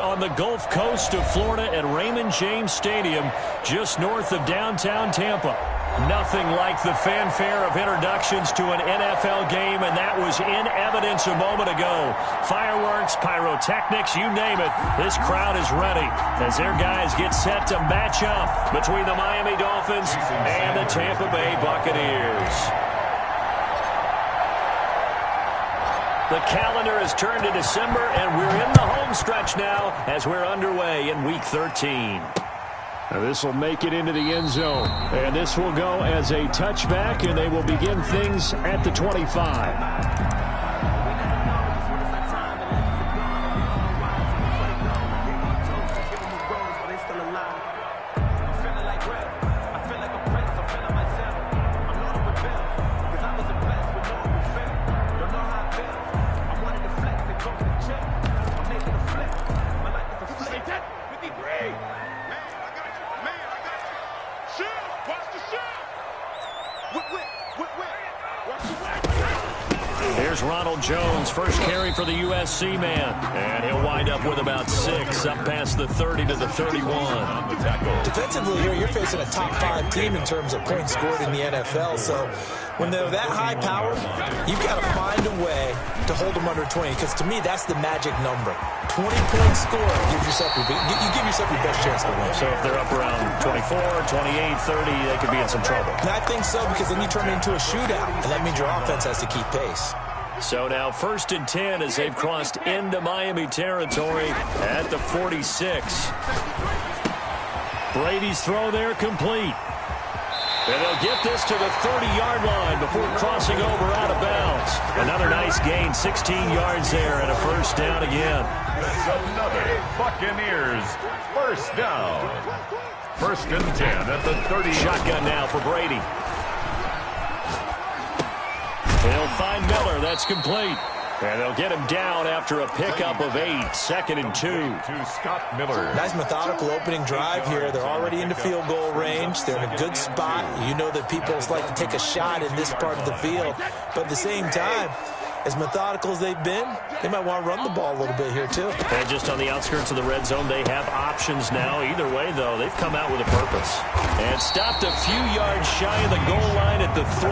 on the Gulf Coast of Florida at Raymond James Stadium, just north of downtown Tampa. Nothing like the fanfare of introductions to an NFL game, and that was in evidence a moment ago. Fireworks, pyrotechnics, you name it. This crowd is ready as their guys get set to match up between the Miami Dolphins and the Tampa Bay Buccaneers. The calendar has turned to December, and we're in the home stretch now as we're underway in Week 13. Now this will make it into the end zone. And this will go as a touchback, and they will begin things at the 25. Jones, first carry for the USC man, and he'll wind up with about 6, up past the 30 to the 31. Defensively here, you're facing a top 5 team in terms of points scored in the NFL, so when they're that high powered, you've got to find a way to hold them under 20, because to me, that's the magic number. 20-point score, you give yourself your best chance to win. So if they're up around 24, 28, 30, they could be in some trouble. And I think so, because then you turn it into a shootout, and that means your offense has to keep pace. So now 1st and 10 as they've crossed into Miami territory at the 46. Brady's throw there complete. And they'll get this to the 30-yard line before crossing over out of bounds. Another nice gain, 16 yards there, and a first down again. That's another Buccaneers first down. 1st and 10 at the 30. Shotgun now for Brady. They'll find Miller. That's complete. And they'll get him down after a pickup of 8. 2nd and 2. To Scott Miller. Nice methodical opening drive here. They're already into field goal range. They're in a good spot. You know that people like to take a shot in this part of the field. But at the same time, as methodical as they've been, they might want to run the ball a little bit here too. And just on the outskirts of the red zone, they have options now. Either way, though, they've come out with a purpose. And stopped a few yards shy of the goal line at the 3.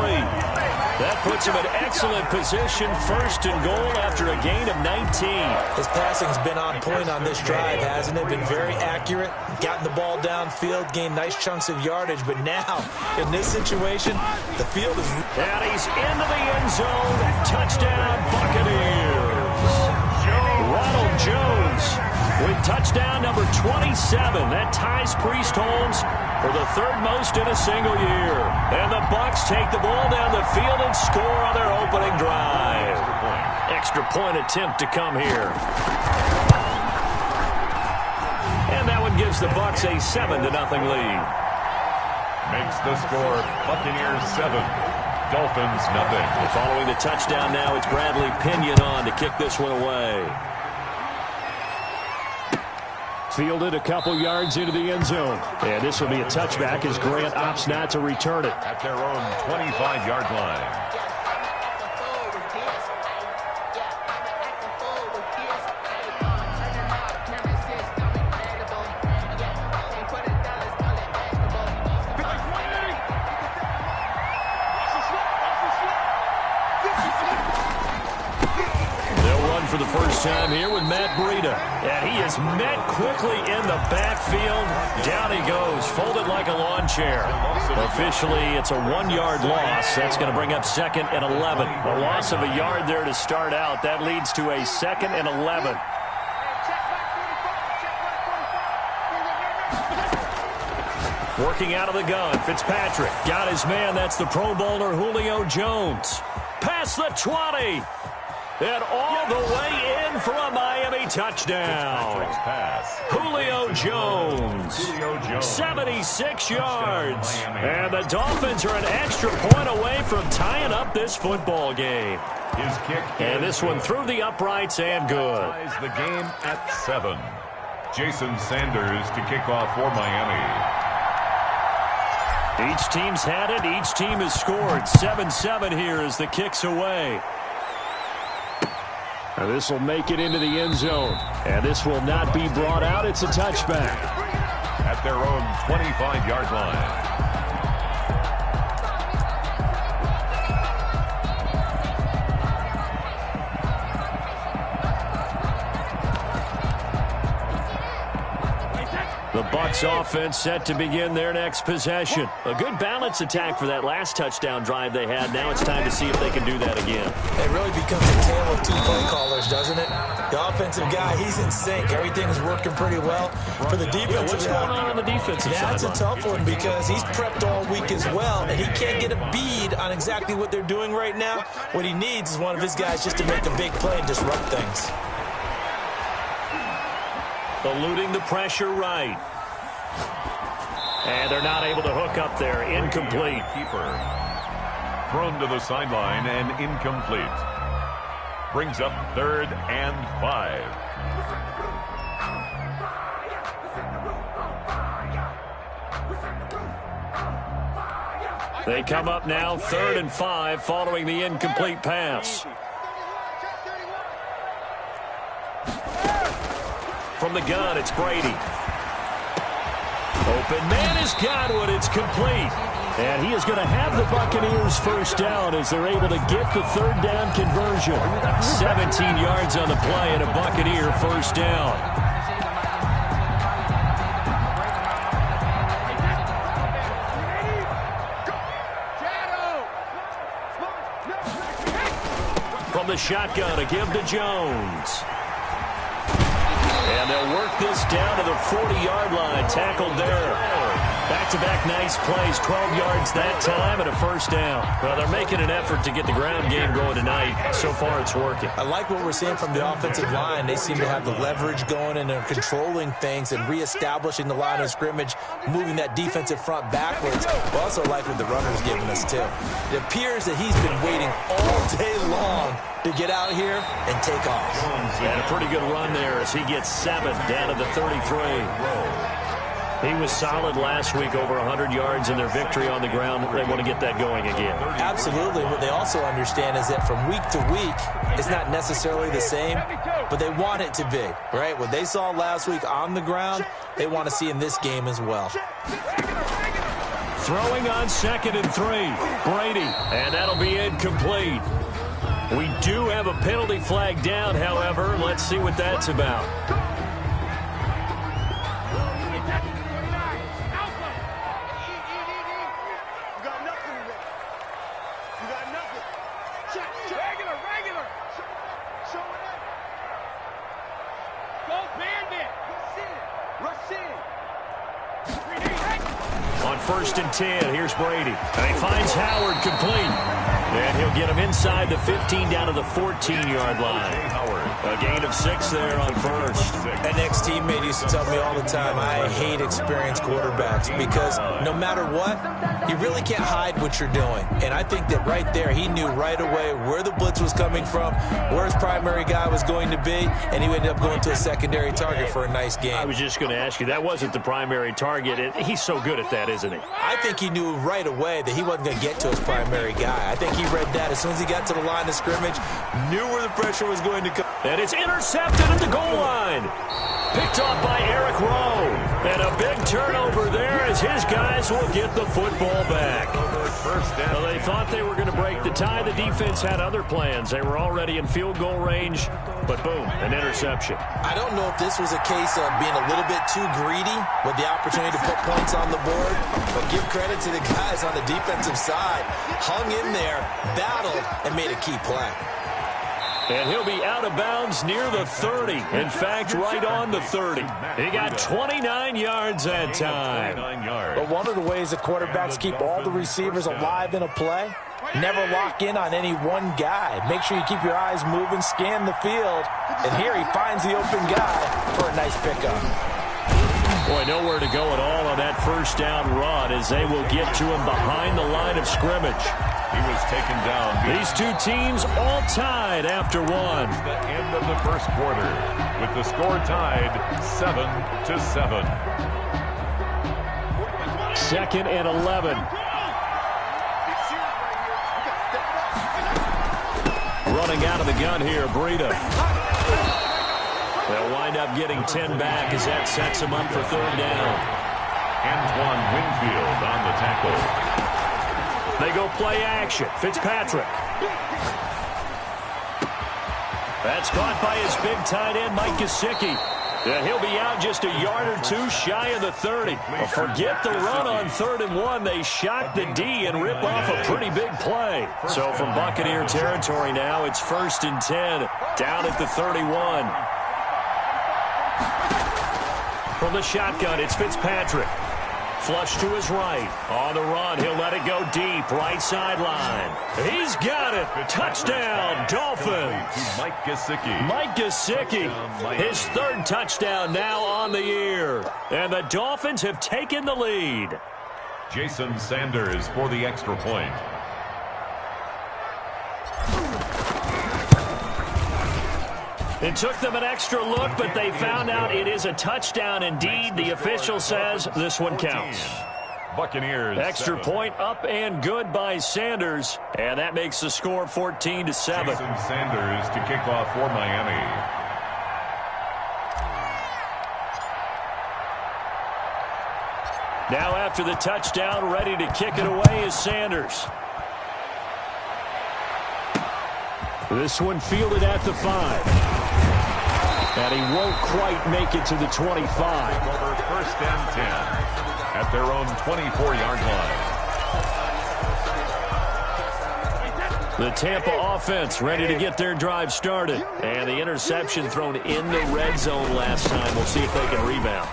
That puts him in excellent position, 1st and goal after a gain of 19. His passing's been on point on this drive, hasn't it? Been very accurate, gotten the ball downfield, gained nice chunks of yardage, but now, in this situation, the field is... And he's into the end zone. Touchdown, Buccaneers. Ronald Jones with touchdown number 27. That ties Priest Holmes for the 3rd most in a single year. And the Bucs take the ball down the field and score on their opening drive. Extra point attempt to come here. And that one gives the Bucs a 7-0 lead. Makes the score Buccaneers 7, Dolphins nothing. Following the touchdown now, it's Bradley Pinion on to kick this one away. Fielded a couple yards into the end zone. And this will be a touchback as Grant opts not to return it. At their own 25-yard line. For the first time here with Matt Breida. And he is met quickly in the backfield. Down he goes, folded like a lawn chair. Officially, it's a 1-yard loss. That's going to bring up 2nd and 11. A loss of a yard there to start out. That leads to a 2nd and 11. Working out of the gun, Fitzpatrick got his man. That's the Pro Bowler Julio Jones. Past the 20. And all the way in for a Miami touchdown. Julio Jones, 76 yards. And the Dolphins are an extra point away from tying up this football game. His kick. And this one through the uprights and good. Ties the game at 7. Jason Sanders to kick off for Miami. Each team's had it. Each team has scored. 7-7 here as the kick's away. And this will make it into the end zone. And this will not be brought out. It's a touchback. At their own 25-yard line. The Bucs offense set to begin their next possession. A good balance attack for that last touchdown drive they had. Now it's time to see if they can do that again. It really becomes a tale of two play callers, doesn't it? The offensive guy, he's in sync. Everything's working pretty well. For the defensive what's going on the defensive side? That's a tough one because he's prepped all week as well, and he can't get a bead on exactly what they're doing right now. What he needs is one of his guys just to make a big play and disrupt things. Eluding the pressure right. And they're not able to hook up there. Incomplete. Keeper. Thrown to the sideline and incomplete. Brings up 3rd and 5. They come up now 3rd and 5 following the incomplete pass. From the gun, it's Brady. Open man has got one. It's complete. And he is going to have the Buccaneers first down as they're able to get the 3rd down conversion. 17 yards on the play and a Buccaneer first down. From the shotgun, a give to Jones. And they'll work this down to the 40-yard line. Tackled there. Back-to-back nice plays. 12 yards that time and a first down. Well, they're making an effort to get the ground game going tonight. So far, it's working. I like what we're seeing from the offensive line. They seem to have the leverage going and they're controlling things and reestablishing the line of scrimmage, moving that defensive front backwards. I also like what the runner's giving us, too. It appears that he's been waiting all day long to get out here and take off. And a pretty good run there as he gets 7 down to the 33. He was solid last week, over 100 yards in their victory on the ground. They want to get that going again. Absolutely. What they also understand is that from week to week, it's not necessarily the same, but they want it to be, right? What they saw last week on the ground, they want to see in this game as well. Throwing on 2nd and 3. Brady, and that'll be incomplete. We do have a penalty flag down, however. Let's see what that's about. On 1st and 10, here's Brady. And he finds Howard complete. And he'll get him inside the 15 down to the 14-yard line. A gain of 6 there on first. An ex-teammate used to tell me all the time, I hate experienced quarterbacks because no matter what, you really can't hide what you're doing. And I think that right there, he knew right away where the blitz was coming from, where his primary guy was going to be, and he ended up going to a secondary target for a nice game. I was just going to ask you, that wasn't the primary target. He's so good at that, isn't he? I think he knew right away that he wasn't going to get to his primary guy. I think he read that as soon as he got to the line of scrimmage, knew where the pressure was going to come. And it's intercepted at the goal line. Picked off by Eric Rowe. And a big turnover there as his guys will get the football back. Well, they thought they were going to break the tie. The defense had other plans. They were already in field goal range, but boom, an interception. I don't know if this was a case of being a little bit too greedy with the opportunity to put points on the board, but give credit to the guys on the defensive side. Hung in there, battled, and made a key play. And he'll be out of bounds near the 30. In fact, right on the 30. He got 29 yards that time. But one of the ways that quarterbacks keep all the receivers alive in a play, never lock in on any one guy. Make sure you keep your eyes moving, scan the field. And here he finds the open guy for a nice pickup. Boy, nowhere to go at all on that first down run as they will get to him behind the line of scrimmage. He was taken down. These two teams all tied after one. The end of the first quarter with the score tied 7-7. 2nd and 11. running out of the gun here, Breida. They'll wind up getting 10 back as that sets them up for third down. Antoine Winfield on the tackle. They go play action. Fitzpatrick. That's caught by his big tight end, Mike Gesicki. Yeah, he'll be out just a yard or two shy of the 30. Well, forget the run on 3rd and 1. They shock the D and rip off a pretty big play. So from Buccaneer territory now, it's 1st and 10, down at the 31. From the shotgun, it's Fitzpatrick. Flush to his right. On the run, he'll let it go deep. Right sideline. He's got it. Touchdown, Dolphins. Mike Gesicki. Mike Gesicki. His 3rd touchdown now on the year. And the Dolphins have taken the lead. Jason Sanders for the extra point. It took them an extra look, but they found out it is a touchdown indeed. The official says this one counts. Buccaneers. Extra point up and good by Sanders. And that makes the score 14-7. Jason Sanders to kick off for Miami. Now after the touchdown, ready to kick it away is Sanders. This one fielded at the 5. And he won't quite make it to the 25. Over 1st and 10 at their own 24-yard line. The Tampa offense ready to get their drive started. And the interception thrown in the red zone last time. We'll see if they can rebound.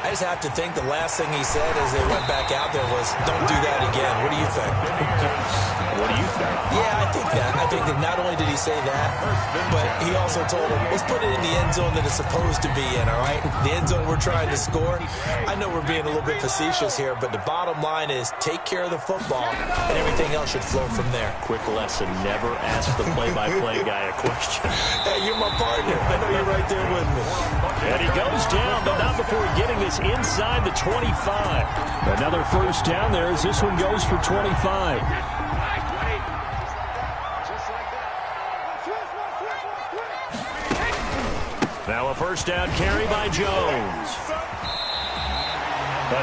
I just have to think the last thing he said as they went back out there was, don't do that again. What do you think? What do you think? Yeah, I think that. I think that not only did he say that, but he also told him, let's put it in the end zone that it's supposed to be in, all right? The end zone we're trying to score. I know we're being a little bit facetious here, but the bottom line is take care of the football, and everything else should flow from there. Quick lesson, never ask the play-by-play guy a question. Hey, you're my partner. I know you're right there with me. And he goes down, but not before getting this inside the 25. Another first down there as this one goes for 25. Now a first down carry by Jones.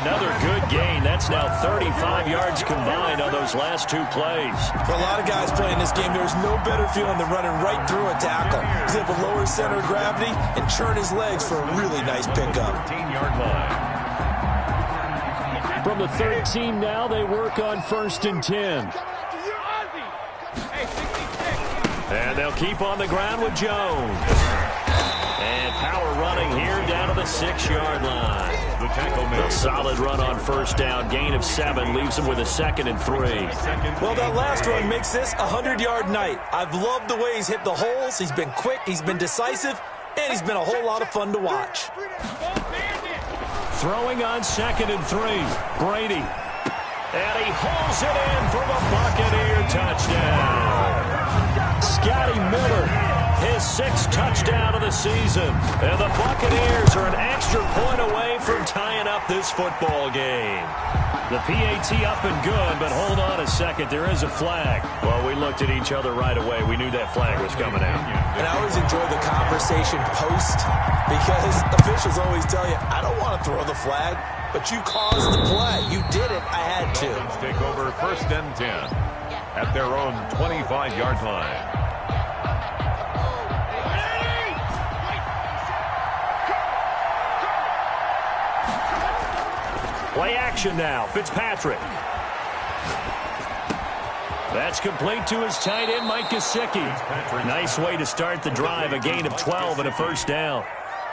Another good gain. That's now 35 yards combined on those last 2 plays. For a lot of guys playing this game, there's no better feeling than running right through a tackle. He's able to lower his center of gravity and churn his legs for a really nice pickup. 15-yard line. From the 13 now, they work on 1st and 10. And they'll keep on the ground with Jones. And power running here down to the 6-yard line. The tackle made. A solid run on first down. Gain of 7 leaves them with a 2nd and 3. Well, that last run makes this a 100-yard night. I've loved the way he's hit the holes. He's been quick. He's been decisive. And he's been a whole lot of fun to watch. Throwing on 2nd and 3. Brady. And he hauls it in for the Buccaneer touchdown. Scotty Miller, his 6th touchdown of the season. And the Buccaneers are an extra point away from tying up this football game. The PAT up and good, but hold on a second. There is a flag. Well, we looked at each other right away. We knew that flag was coming out. And I always enjoy the conversation post because officials always tell you, I don't want to throw the flag, but you caused the play. You did it. I had to. Take over 1st and 10 at their own 25-yard line. Play action now. Fitzpatrick. That's complete to his tight end, Mike Gesicki. Nice way to start the drive. A gain of 12 and a first down.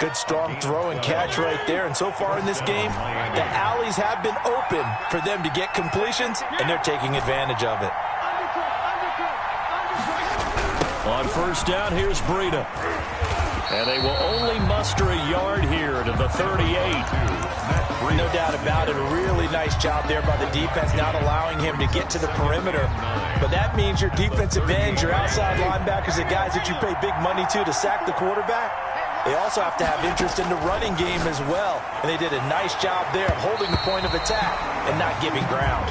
Good strong throw and catch right there. And so far in this game, the alleys have been open for them to get completions, and they're taking advantage of it. On first down, here's Breida. And they will only muster a yard here to the 38. No doubt about it. A really nice job there by the defense, not allowing him to get to the perimeter. But that means your defensive ends, your outside linebackers, the guys that you pay big money to sack the quarterback, they also have to have interest in the running game as well. And they did a nice job there of holding the point of attack and not giving ground.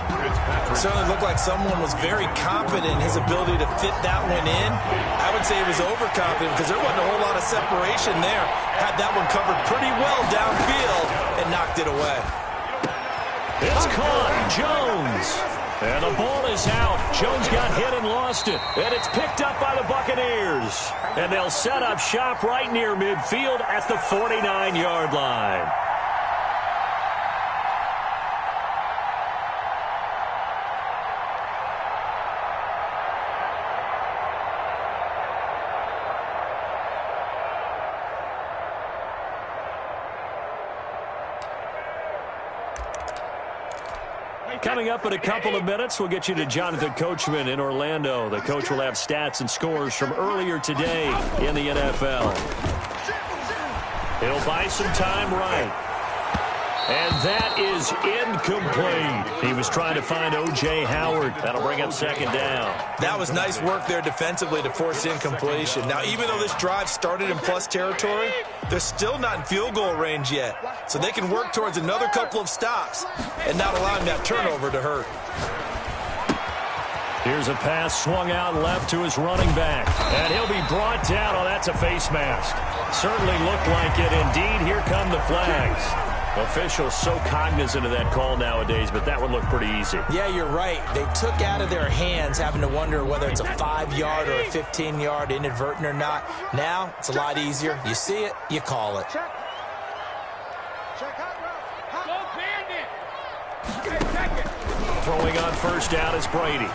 It certainly looked like someone was very confident in his ability to fit that one in. I would say he was overconfident because there wasn't a whole lot of separation there. Had that one covered pretty well downfield and knocked it away. It's caught. Jones. And the ball is out. Jones got hit and lost it. And it's picked up by the Buccaneers. And they'll set up shop right near midfield at the 49-yard line. Coming up in a couple of minutes, we'll get you to Jonathan Coachman in Orlando. The coach will have stats and scores from earlier today in the NFL. He'll buy some time right. And that is incomplete. He was trying to find O.J. Howard. That'll bring up second down. That was nice work there defensively to force incompletion. Now, even though this drive started in plus territory, they're still not in field goal range yet. So they can work towards another couple of stops and not allowing that turnover to hurt. Here's a pass swung out left to his running back. And he'll be brought down. Oh, that's a face mask. Certainly looked like it. Indeed, here come the flags. Officials so cognizant of that call nowadays, but that one looked pretty easy. Yeah, you're right. They took out of their hands having to wonder whether it's a 5-yard or a 15-yard, inadvertent or not. Now, it's a lot easier. You see it, you call it. Throwing on first down is Brady.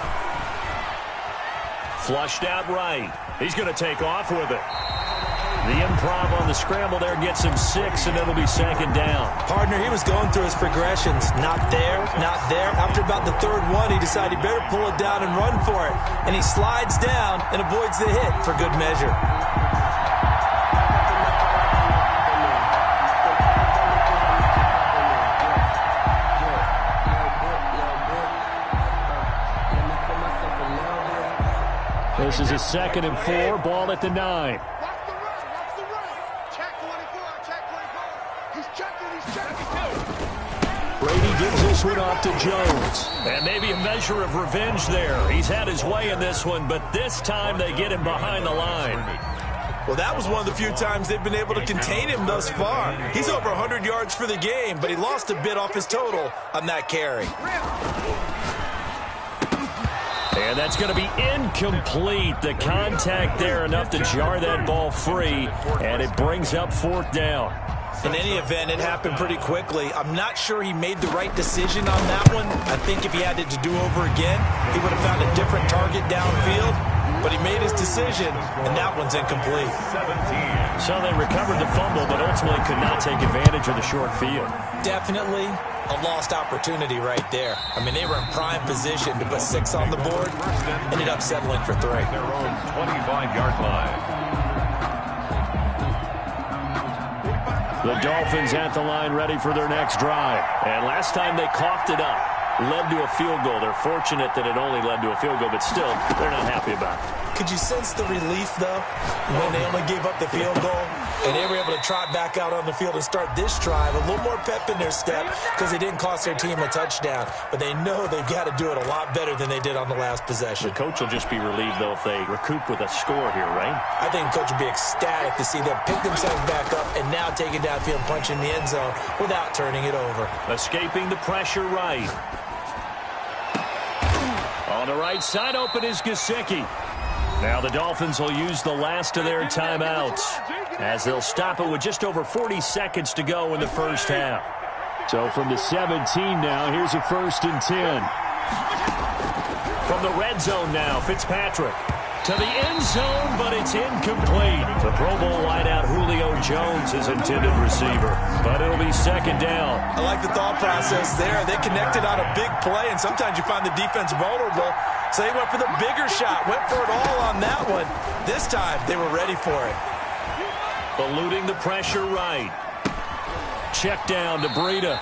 Flushed out right. He's going to take off with it. The improv on the scramble there gets him 6, and it'll be second down. Partner, he was going through his progressions. Not there, not there. After about the third one, he decided he better pull it down and run for it. And he slides down and avoids the hit for good measure. This is a 2nd and 4, ball at the 9. Brady gives this one off to Jones. And maybe a measure of revenge there. He's had his way in this one, but this time they get him behind the line. Well, that was one of the few times they've been able to contain him thus far. He's over 100 yards for the game, but he lost a bit off his total on that carry. And that's going to be incomplete. The contact there enough to jar that ball free, and it brings up 4th down. In any event, it happened pretty quickly. I'm not sure he made the right decision on that one. I think if he had it to do over again, he would have found a different target downfield. But he made his decision, and that one's incomplete. 17. So they recovered the fumble, but ultimately could not take advantage of the short field. Definitely a lost opportunity right there. I mean, they were in prime position to put 6 on the board, ended up settling for 3. Their own 25-yard line. The Dolphins at the line ready for their next drive. And last time they coughed it up, led to a field goal. They're fortunate that it only led to a field goal, but still, they're not happy about it. Could you sense the relief, though, when they only gave up the field goal? And they were able to trot back out on the field and start this drive. A little more pep in their step because they didn't cost their team a touchdown. But they know they've got to do it a lot better than they did on the last possession. The coach will just be relieved, though, if they recoup with a score here, right? I think the coach will be ecstatic to see them pick themselves back up and now take it downfield, punch in the end zone without turning it over. Escaping the pressure right. On the right side, open is Gesicki. Now the Dolphins will use the last of their timeouts as they'll stop it with just over 40 seconds to go in the first half. So from the 17 now, here's a 1st and 10. From the red zone now, Fitzpatrick to the end zone, but it's incomplete. The Pro Bowl wideout Julio Jones is intended receiver, but it'll be second down. I like the thought process there. They connected on a big play, and sometimes you find the defense vulnerable. So they went for the bigger shot, went for it all on that one. This time, they were ready for it. Eluding the pressure right. Check down to Breida.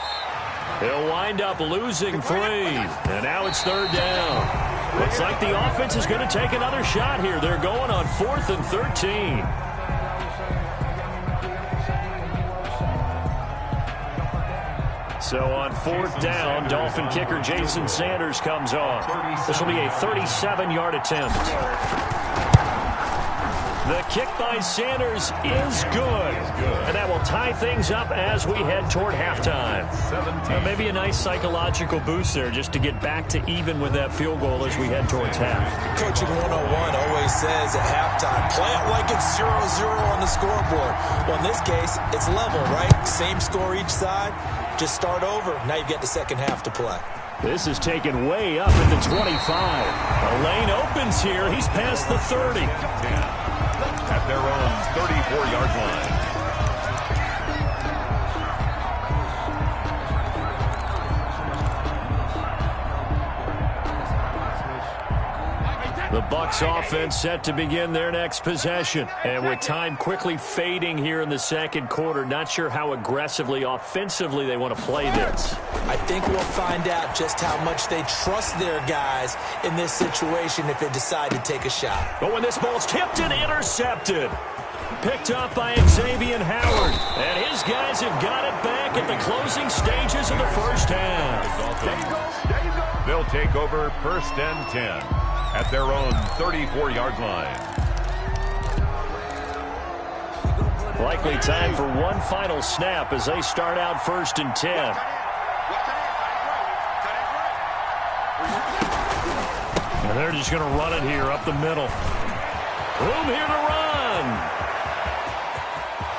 He'll wind up losing 3, and now it's 3rd down. Looks like the offense is going to take another shot here. They're going on 4th and 13. So on 4th down, Dolphin kicker Jason Sanders comes on. This will be a 37-yard attempt. The kick by Sanders is good. And that will tie things up as we head toward halftime. Maybe a nice psychological boost there just to get back to even with that field goal as we head towards half. Coaching 101 always says at halftime, play it like it's 0-0 on the scoreboard. Well, in this case, it's level, right? Same score each side. Just start over. Now you get the second half to play. This is taken way up at the 25. A lane opens here. He's past the 30. At their own 34-yard line. The Bucs offense set to begin their next possession. And with time quickly fading here in the second quarter, not sure how aggressively, offensively they want to play this. I think we'll find out just how much they trust their guys in this situation if they decide to take a shot. But when this ball's tipped and intercepted, picked up by Xavier Howard. And his guys have got it back at the closing stages of the first half. They'll take over 1st and 10 at their own 34-yard line. Likely time for one final snap as they start out 1st and 10. And they're just going to run it here up the middle. Room here to run.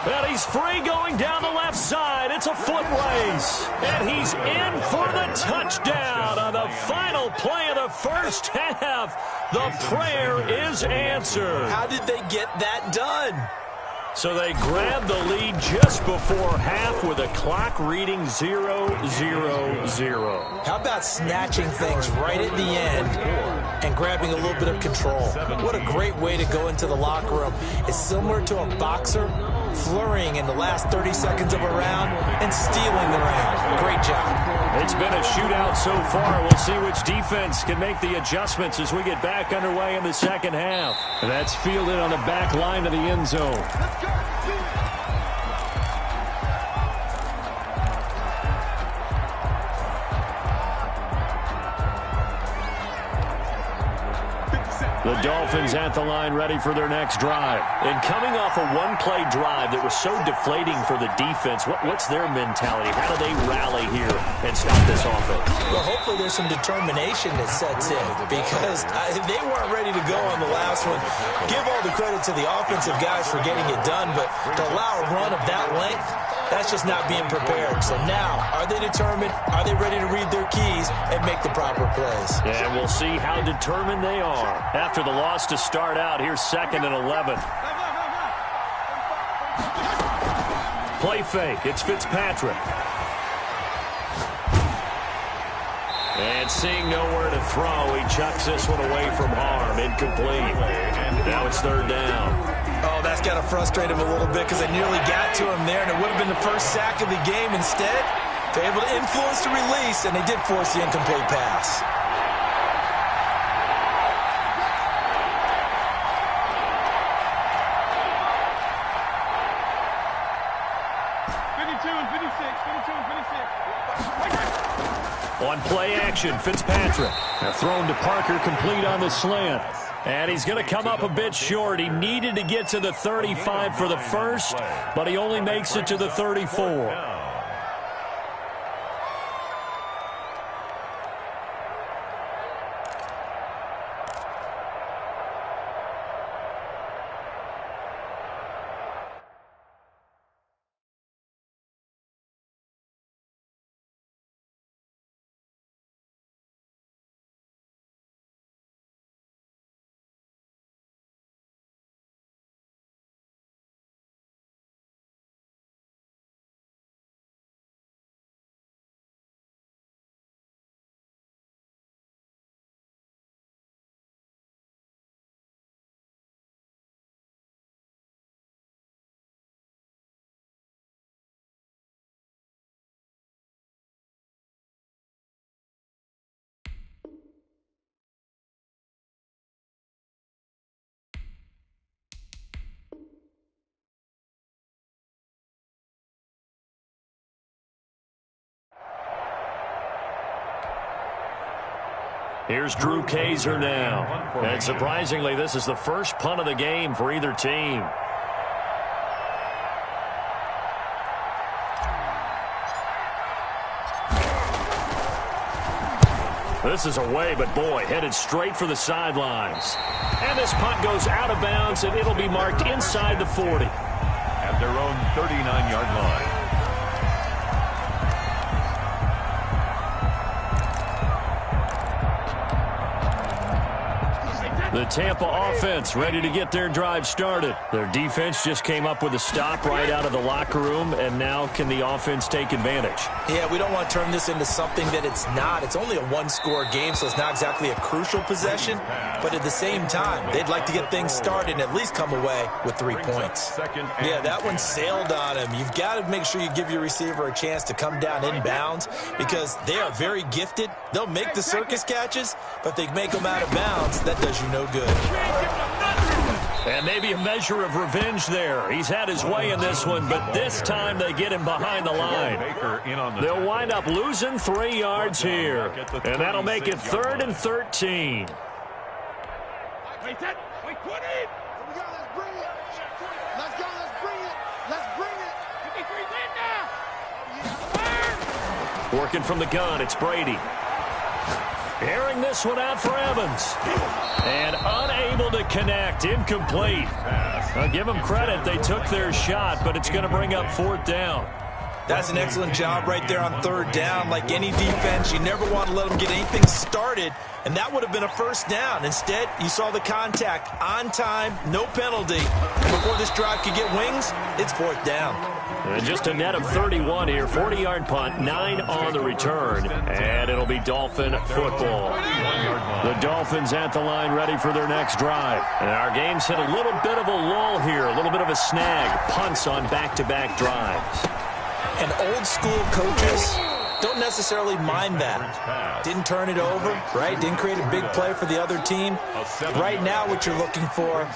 And he's free going down the left side. It's a foot race. And he's in for the touchdown on the final play of the first half. The prayer is answered. How did they get that done? So they grabbed the lead just before half with a clock reading 0-0-0. How about snatching things right at the end and grabbing a little bit of control? What a great way to go into the locker room. It's similar to a boxer flurrying in the last 30 seconds of a round and stealing the round. Great job. It's been a shootout so far. We'll see which defense can make the adjustments as we get back underway in the second half. And that's fielded on the back line of the end zone. The Dolphins at the line ready for their next drive. And coming off a one-play drive that was so deflating for the defense, what's their mentality? How do they rally here and stop this offense? Well, hopefully there's some determination that sets in because they weren't ready to go on the last one. Give all the credit to the offensive guys for getting it done, but to allow a run of that length, that's just not being prepared. So now, are they determined? Are they ready to read their keys and make the proper plays? And we'll see how determined they are. After the loss to start out, here's 2nd and 11. Play fake. It's Fitzpatrick. And seeing nowhere to throw, he chucks this one away from harm. Incomplete. Now it's 3rd down. Oh, that's got to frustrate him a little bit because they nearly got to him there, and it would have been the first sack of the game. Instead, they're able to influence the release, and they did force the incomplete pass. On play action, Fitzpatrick. Thrown to Parker, complete on the slant. And he's going to come up a bit short. He needed to get to the 35 for the first, but he only makes it to the 34. Here's Drew Kaiser now. And surprisingly, this is the first punt of the game for either team. This is away, but boy, headed straight for the sidelines. And this punt goes out of bounds, and it'll be marked inside the 40. At their own 39-yard line. The Tampa offense ready to get their drive started. Their defense just came up with a stop right out of the locker room, and now can the offense take advantage? Yeah, we don't want to turn this into something that it's not. It's only a one-score game, so it's not exactly a crucial possession. But at the same time, they'd like to get things started and at least come away with 3 points. Yeah, that one sailed on him. You've got to make sure you give your receiver a chance to come down inbounds because they are very gifted. They'll make the circus catches, but if they make them out of bounds, that does you no good. And maybe a measure of revenge there. He's had his way in this one, but this time they get him behind the line. They'll wind up losing 3 yards here. And that'll make it 3rd and 13. Wait, 20. Here we go, let's bring it. Let's go, let's bring it. Let's bring it. Working from the gun, it's Brady. Airing this one out for Evans. And unable to connect. Incomplete. I'll give them credit. They took their shot, but it's going to bring up 4th down. That's an excellent job right there on 3rd down. Like any defense, you never want to let them get anything started, and that would have been a 1st down. Instead, you saw the contact on time, no penalty. Before this drive could get wings, it's 4th down. And just a net of 31 here, 40-yard punt, 9 on the return, and it'll be Dolphin football. The Dolphins at the line ready for their next drive. And our game's hit a little bit of a lull here, a little bit of a snag, punts on back-to-back drives. And old school coaches don't necessarily mind that. Didn't turn it over, right? Didn't create a big play for the other team. Right now what you're looking for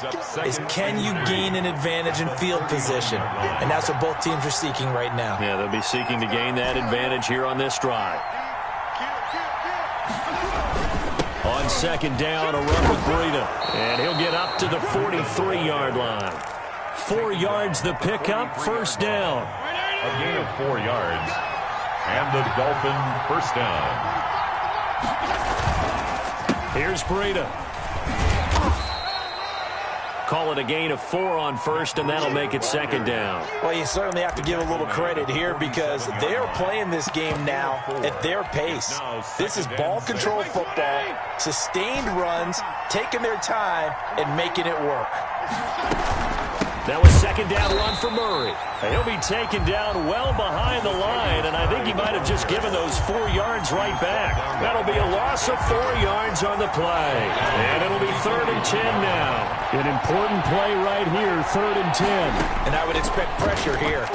is can you gain an advantage in field position? And that's what both teams are seeking right now. Yeah, they'll be seeking to gain that advantage here on this drive. On 2nd down, a run with Breida. And he'll get up to the 43-yard line. 4 yards the pickup, 1st down. A gain of 4 yards. And the Dolphin 1st down. Here's Breida. Call it a gain of 4 on 1st, and that'll make it 2nd down. Well, you certainly have to give a little credit here because they're playing this game now at their pace. This is ball control football, sustained runs, taking their time, and making it work. That was 2nd down run for Murray. He'll be taken down well behind the line, and I think he might have just given those 4 yards right back. That'll be a loss of 4 yards on the play. And it'll be 3rd and 10 now. An important play right here, 3rd and 10. And I would expect pressure here.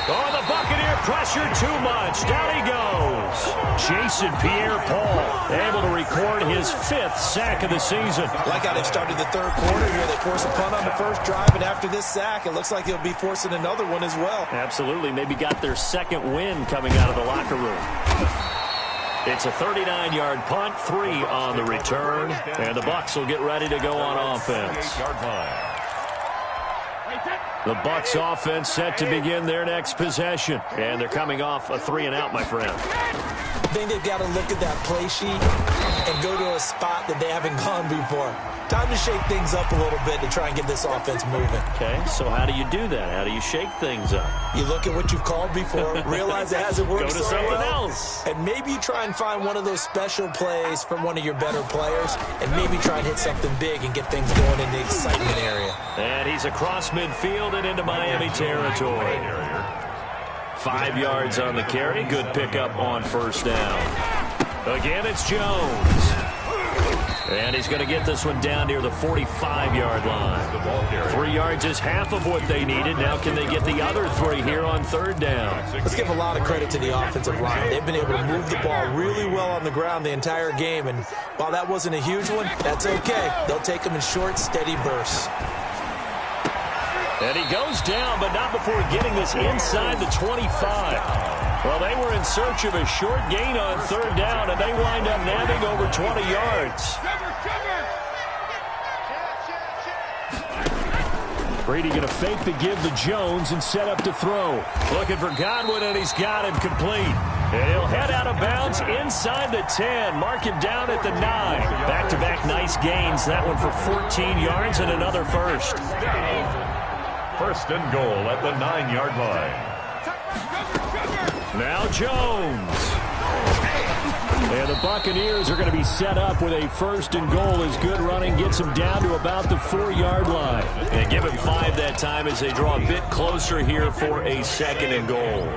Oh, the Buccaneer pressure too much. Down he goes. Jason Pierre-Paul able to record his 5th sack of the season. Like how they've started the 3rd quarter here. They force a punt on the 1st drive, and after this sack, it looks like they'll be forcing another one as well. Absolutely. Maybe got their 2nd win coming out of the locker room. It's a 39-yard punt, 3 on the return, and the Bucs will get ready to go on offense. The Bucs offense set to begin their next possession, and they're coming off a 3-and-out, my friend. I think they've got to look at that play sheet and go to a spot that they haven't gone before. Time to shake things up a little bit to try and get this offense moving. Okay, so how do you do that? How do you shake things up? You look at what you've called before, realize it hasn't worked Go to so something well, else. and maybe you try and find one of those special plays from one of your better players, and maybe try and hit something big and get things going in the excitement area. And he's across midfield and into Miami territory. 5 yards on the carry. Good pickup on 1st down. Again, it's Jones. And he's going to get this one down near the 45-yard line. 3 yards is half of what they needed. Now can they get the other 3 here on 3rd down? Let's give a lot of credit to the offensive line. They've been able to move the ball really well on the ground the entire game. And while that wasn't a huge one, that's okay. They'll take them in short, steady bursts. And he goes down, but not before getting this inside the 25. Well, they were in search of a short gain on third down, and they wind up nabbing over 20 yards. Brady going to fake the give to Jones and set up to throw. Looking for Godwin, and he's got him complete. And he'll head out of bounds inside the 10. Mark him down at the 9. Back-to-back nice gains. That one for 14 yards and another first. First and goal at the 9-yard line. Now Jones. And the Buccaneers are going to be set up with a first and goal as good running gets them down to about the 4-yard line. And give him 5 that time as they draw a bit closer here for a second and goal.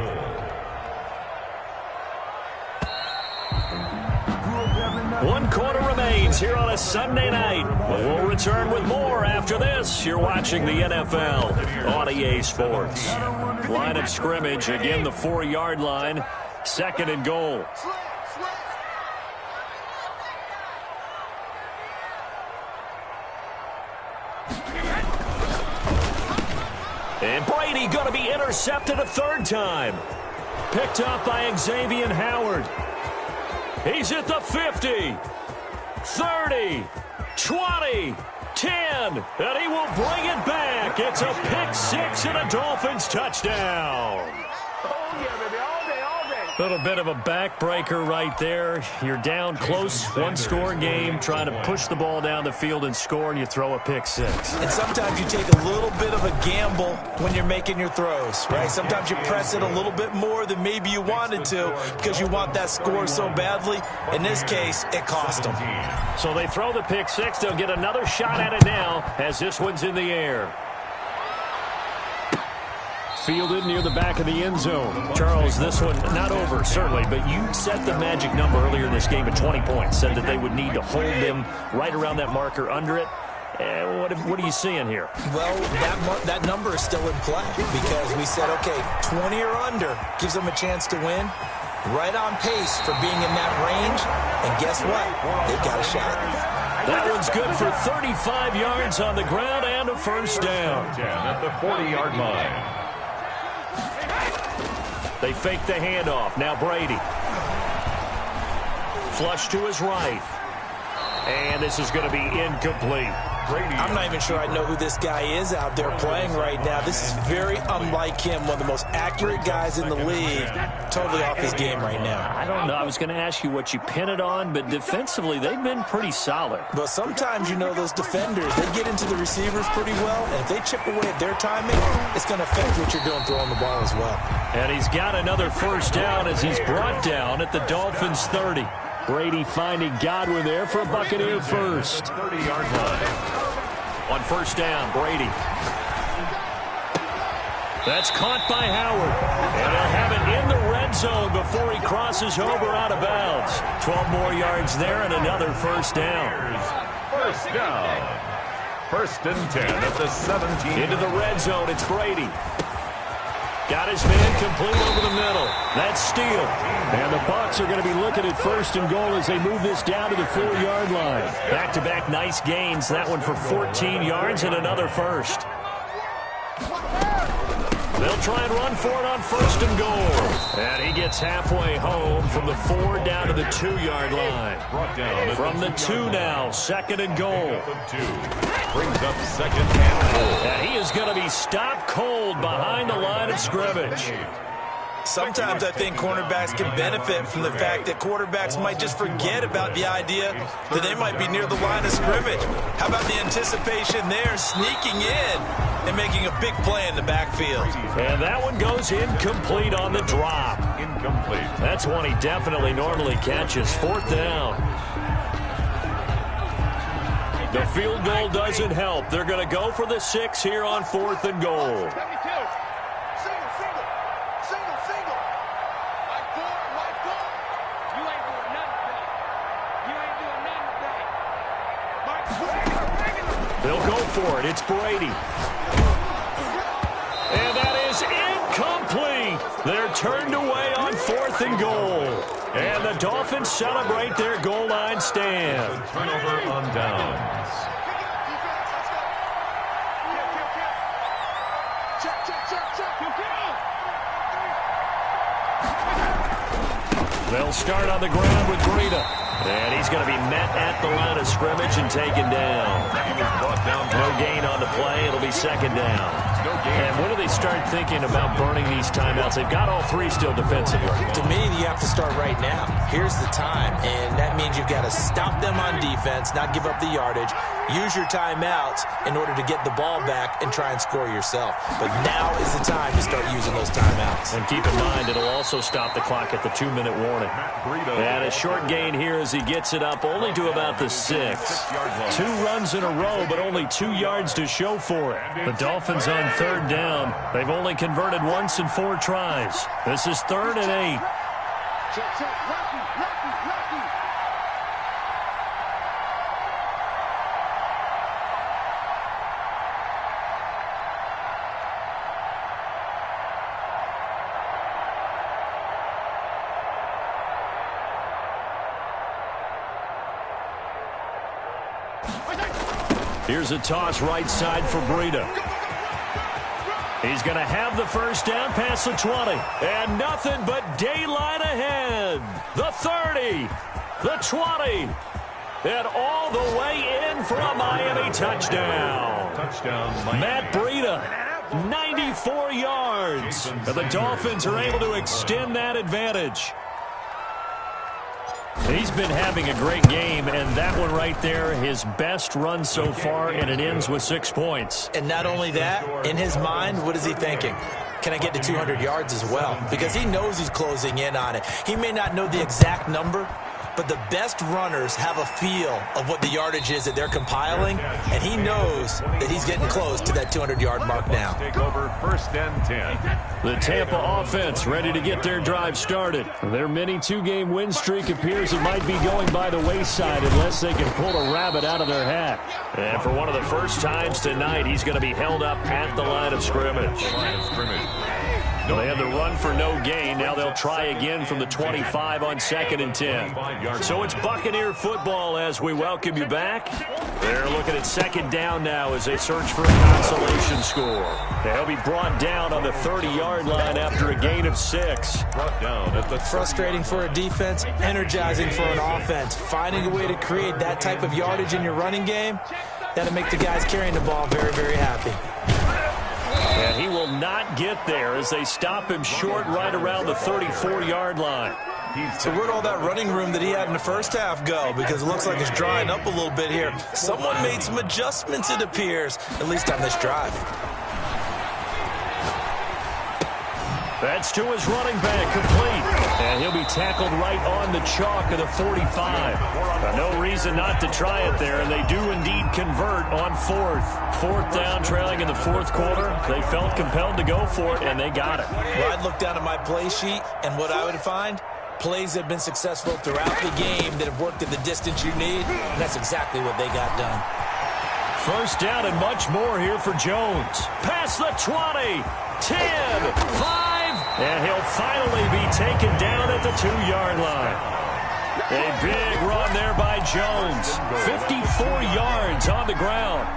One quarter remains here on a Sunday night. We'll return with more after this. You're watching the NFL on EA Sports. Line of scrimmage, again the 4-yard line. Second and goal. And Brady going to be intercepted a third time. Picked up by Xavier Howard. He's at the 50, 30, 20, 10, and he will bring it back. It's a pick 6 and a Dolphins touchdown. A little bit of a backbreaker right there. You're down close, one-score game, trying to push the ball down the field and score, and you throw a pick 6. And sometimes you take a little bit of a gamble when you're making your throws, right? Sometimes you press it a little bit more than maybe you wanted to because you want that score so badly. In this case, it cost them. So they throw the pick 6. They'll get another shot at it now as this one's in the air. Fielded near the back of the end zone. Charles, this one not over, certainly, but you set the magic number earlier in this game at 20 points. Said that they would need to hold them right around that marker under it. What are you seeing here? Well, that number is still in play because we said, okay, 20 or under gives them a chance to win. Right on pace for being in that range. And guess what? They've got a shot. That one's good for 35 yards on the ground and a first down. At the 40-yard line. They fake the handoff. Now Brady. Flush to his right. And this is going to be incomplete. I'm not even sure I know who this guy is out there playing right now. This is very unlike him, one of the most accurate guys in the league. Totally off his game right now. I don't know. I was going to ask you what you pin it on, but defensively, they've been pretty solid. But sometimes, those defenders, they get into the receivers pretty well, and if they chip away at their timing, it's going to affect what you're doing throwing the ball as well. And he's got another first down as he's brought down at the Dolphins' 30. Brady finding Godwin there for a Buccaneer first. 30-yard line. On first down, Brady. That's caught by Howard. And they'll have it in the red zone before he crosses over out of bounds. 12 more yards there and another first down. First down. First and 10 at the 17. Into the red zone, it's Brady. Got his man complete over the middle. That's steal. And the Bucs are going to be looking at first and goal as they move this down to the 4-yard line. Back-to-back nice gains. That one for 14 yards and another first. They'll try and run for it on first and goal. And he gets halfway home from the 4 down to the 2-yard line. From the 2 now, second and goal. Brings up second and goal. And he is going to be stopped cold behind the line of scrimmage. Sometimes I think cornerbacks can benefit from the fact that quarterbacks might just forget about the idea that they might be near the line of scrimmage. How about the anticipation there, sneaking in and making a big play in the backfield? And that one goes incomplete on the drop. Incomplete. That's one he definitely normally catches. Fourth down. The field goal doesn't help. They're going to go for the 6 here on fourth and goal. They'll go for it. It's Brady. And that is incomplete. They're turned away on fourth and goal. And the Dolphins celebrate their goal line stand. Turnover on downs. They'll start on the ground with Breida. And he's going to be met at the line of scrimmage and taken down. No gain on the play. It'll be second down. And when do they start thinking about burning these timeouts? They've got all three still defensively. To me, you have to start right now. Here's the time, and that means you've got to stop them on defense, not give up the yardage, use your timeouts in order to get the ball back and try and score yourself. But now is the time to start using those timeouts. And keep in mind, it'll also stop the clock at the 2-minute warning. And a short gain here as he gets it up only to about the 6. 2 runs in a row, but only 2 yards to show for it. The Dolphins on third down. They've only converted once in 4 tries. This is 3rd and 8. Here's a toss right side for Breida. He's going to have the first down past the 20. And nothing but daylight ahead. The 30. The 20. And all the way in for a Miami touchdown. Matt Breida, 94 yards. And the Dolphins are able to extend that advantage. He's been having a great game, and that one right there, his best run so far, and it ends with 6 points. And not only that, in his mind, what is he thinking? Can I get to 200 yards as well? Because he knows he's closing in on it. He may not know the exact number, but the best runners have a feel of what the yardage is that they're compiling, and he knows that he's getting close to that 200-yard mark now. Take over 1st and 10. The Tampa offense ready to get their drive started. Their mini 2-game win streak appears it might be going by the wayside unless they can pull a rabbit out of their hat. And for one of the first times tonight, he's going to be held up at the line of scrimmage. They had the run for no gain. Now they'll try again from the 25 on 2nd and 10. So it's Buccaneer football as we welcome you back. They're looking at 2nd down now as they search for a consolation score. They'll be brought down on the 30-yard line after a gain of 6. Brought down at the frustrating for a defense, energizing for an offense. Finding a way to create that type of yardage in your running game, that'll make the guys carrying the ball very, very happy. And he will not get there as they stop him short right around the 34-yard line. So where'd all that running room that he had in the first half go? Because it looks like it's drying up a little bit here. Someone made some adjustments, it appears, at least on this drive. That's to his running back, complete. And he'll be tackled right on the chalk of the 45. No reason not to try it there, and they do indeed convert on 4th. 4th down, trailing in the 4th quarter. They felt compelled to go for it, and they got it. Well, I'd look down at my play sheet, and what I would find, plays that have been successful throughout the game that have worked at the distance you need, and that's exactly what they got done. First down and much more here for Jones. Past the 20, 10, 5. And he'll finally be taken down at the 2-yard line. A big run there by Jones. 54 yards on the ground.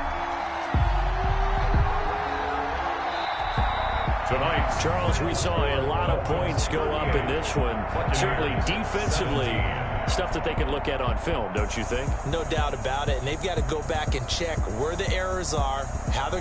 tonight. Charles, we saw a lot of points go up in this one. Certainly defensively, stuff that they can look at on film, don't you think? No doubt about it. And they've got to go back and check where the errors are, how they're